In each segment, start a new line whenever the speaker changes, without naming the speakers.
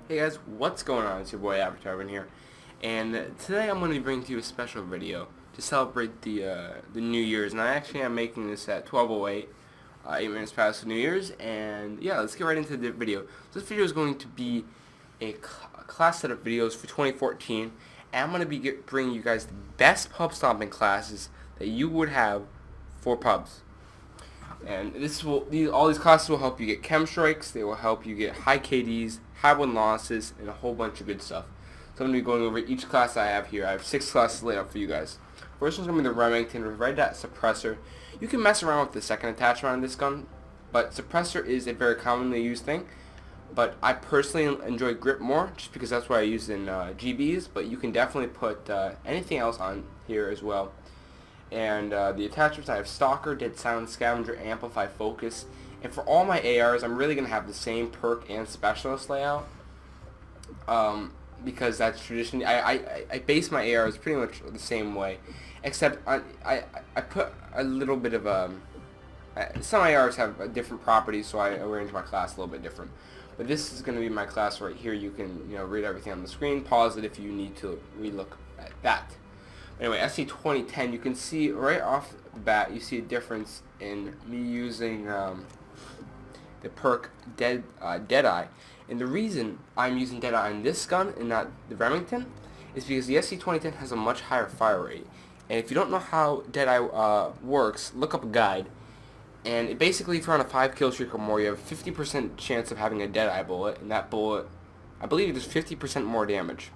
Hey guys, what's going on? It's your boy Avatar here, and today I'm going to be bringing to you a special video to celebrate the New Year's. And I actually am making this at 12:08, 8 minutes past the New Year's. And yeah, let's get right into the video. So this video is going to be a class set of videos for 2014, and I'm going to be bringing you guys the best pub stomping classes that you would have for pubs. And all these classes will help you get chem strikes. They will help you get high KDs, high win losses, and a whole bunch of good stuff. So I'm going to be going over each class I have here. I have 6 classes laid out for you guys. First one's going to be the Remington with Red Dot Suppressor. You can mess around with the second attachment on this gun, but Suppressor is a very commonly used thing. But I personally enjoy Grip more, just because that's what I use in GBs. But you can definitely put anything else on here as well. And the attachments, I have Stalker, Dead Silence, Scavenger, Amplify, Focus. And for all my ARs, I'm really going to have the same perk and specialist layout. Because that's traditionally, I base my ARs pretty much the same way. Except I put a little bit of some ARs have different properties, so I arrange my class a little bit different. But this is going to be my class right here. You can read everything on the screen, pause it if you need to relook at that. Anyway, SC 2010, you can see right off the bat, you see a difference in me using the perk Deadeye. And the reason I'm using Deadeye on this gun and not the Remington is because the SC 2010 has a much higher fire rate. And if you don't know how Deadeye works, look up a guide. And it basically, if you're on a 5 kill streak or more, you have 50% chance of having a Deadeye bullet. And that bullet, I believe, does 50% more damage.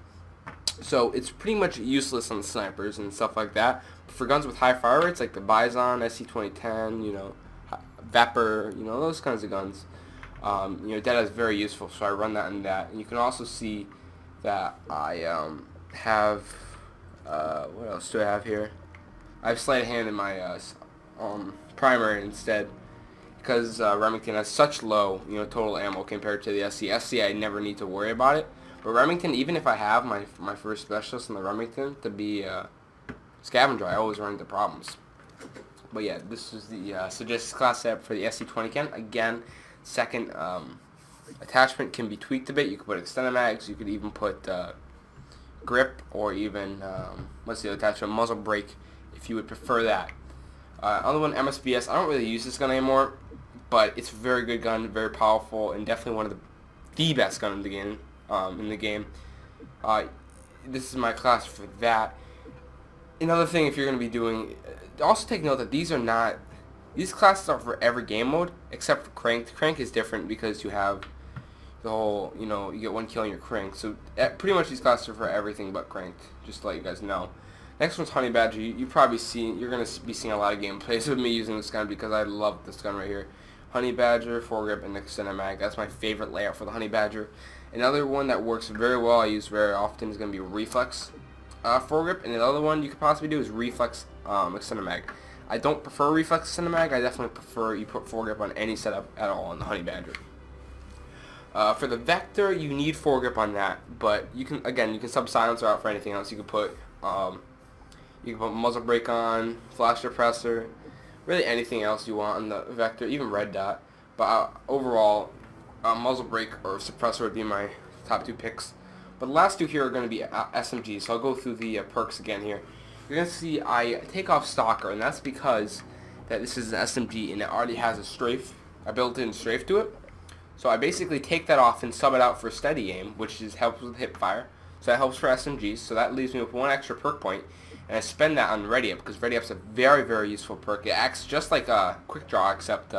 So it's pretty much useless on snipers and stuff like that. But for guns with high fire rates, like the Bison, SC 2010, Vapor, those kinds of guns, Deadeye is very useful. So I run that in that. And you can also see that I have, what else do I have here? I have sleight of hand in my primary instead, because Remington has such low, total ammo compared to the SC. SC, I never need to worry about it. But Remington, even if I have my first specialist in the Remington to be Scavenger, I always run into problems. But yeah, this is the suggested class setup for the SC20 Again, second attachment can be tweaked a bit. You could put extended mags. You could even put grip, or even what's the other attachment? Muzzle brake, if you would prefer that. Other one, MSBS. I don't really use this gun anymore, but it's a very good gun, very powerful, and definitely one of the best gun in the game. This is my class for that. Another thing, if you're going to be doing, also take note that these classes are for every game mode except for Cranked. Crank is different because you have the whole, you get 1 kill on your Crank. So pretty much these classes are for everything but Cranked, just to let you guys know. Next one's Honey Badger. You're going to be seeing a lot of gameplays with me using this gun because I love this gun right here. Honey Badger, foregrip, and extended mag. That's my favorite layout for the Honey Badger. Another one that works very well, I use very often, is going to be Reflex foregrip. And another one you could possibly do is Reflex extended mag. I don't prefer Reflex extended mag. I definitely prefer you put foregrip on any setup at all on the Honey Badger. For the Vector, you need foregrip on that, but you can sub silencer out for anything else. You can put muzzle brake on, flash suppressor, really anything else you want on the Vector, even red dot. But overall, muzzle brake or suppressor would be my top 2 picks. But the last 2 here are going to be SMGs, so I'll go through the perks again here. You're going to see I take off Stalker, and that's because that this is an SMG and it already has a strafe, a built-in strafe to it. So I basically take that off and sub it out for steady aim, which helps with hip fire. So that helps for SMGs, so that leaves me with 1 extra perk point. And I spend that on Ready Up, because Ready Up's a very, very useful perk. It acts just like a Quick Draw, except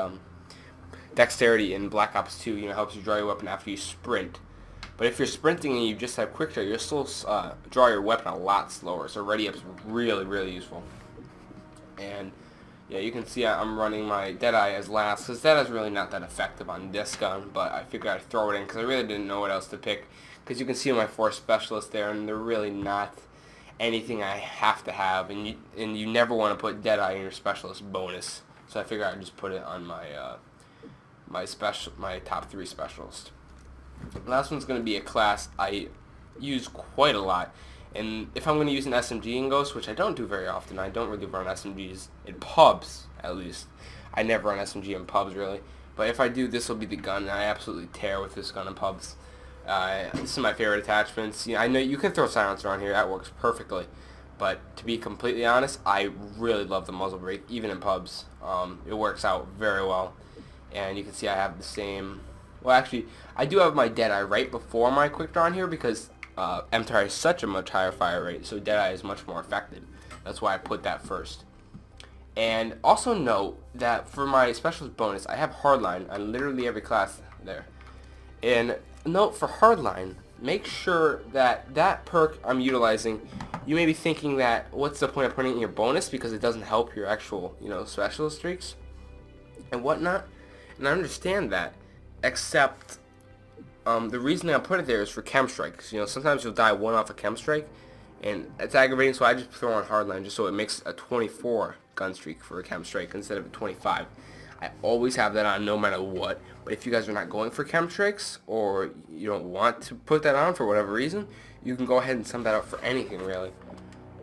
Dexterity in Black Ops 2, helps you draw your weapon after you sprint. But if you're sprinting and you just have Quick Draw, you'll still draw your weapon a lot slower. So Ready Up's really, really useful. And yeah, you can see I'm running my Deadeye as last, because Deadeye's really not that effective on this gun. But I figured I'd throw it in, because I really didn't know what else to pick. Because you can see my 4 specialists there, and they're really not anything I have to have, and you never want to put Deadeye in your specialist bonus. So I figured I'd just put it on my my top 3 specialist. The last one's going to be a class I use quite a lot, and if I'm going to use an SMG in Ghost, which I don't do very often, I don't really run SMGs in pubs, at least. I never run SMG in pubs really, but if I do, this will be the gun, and I absolutely tear with this gun in pubs. This is my favorite attachments. I know you can throw silencer on here. That works perfectly. But to be completely honest, I really love the muzzle brake, even in pubs. It works out very well. And you can see I have the same... Well, actually, I do have my Deadeye right before my quick draw on here because MTAR has such a much higher fire rate, so Deadeye is much more effective. That's why I put that first. And also note that for my specialist bonus, I have hardline on literally every class there. And note for hardline, make sure that that perk I'm utilizing, you may be thinking that what's the point of putting it in your bonus because it doesn't help your actual, specialist streaks and whatnot. And I understand that, except the reason I put it there is for chem strikes. Sometimes you'll die one off a chem strike, and it's aggravating, so I just throw on hardline just so it makes a 24 gun streak for a chem strike instead of a 25. I always have that on no matter what, but if you guys are not going for chem strikes or you don't want to put that on for whatever reason, you can go ahead and sum that up for anything really.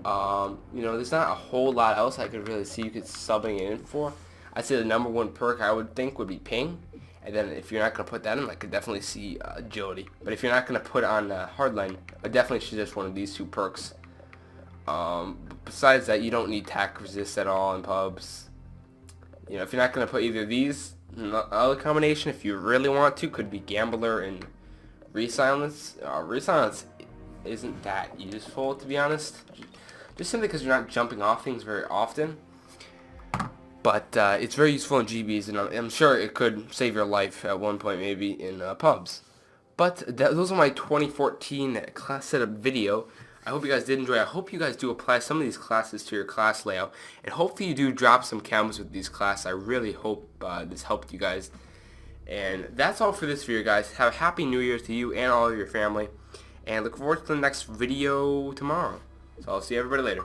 There's not a whole lot else I could really see you could subbing it in for. I'd say the number one perk I would think would be ping, and then if you're not going to put that in, I could definitely see agility. But if you're not going to put on hardline, I definitely suggest one of these two perks. Besides that, you don't need tack resist at all in pubs. If you're not going to put either of these, another combination, if you really want to, could be Gambler and Resilence. Resilence isn't that useful, to be honest. Just simply because you're not jumping off things very often. But it's very useful in GBs, and I'm sure it could save your life at one point, maybe, in pubs. But those are my 2014 class setup video. I hope you guys did enjoy. I hope you guys do apply some of these classes to your class layout, and hopefully you do drop some chems with these classes. I really hope this helped you guys. And that's all for this video, guys. Have a happy New Year to you and all of your family, and look forward to the next video tomorrow. So I'll see everybody later.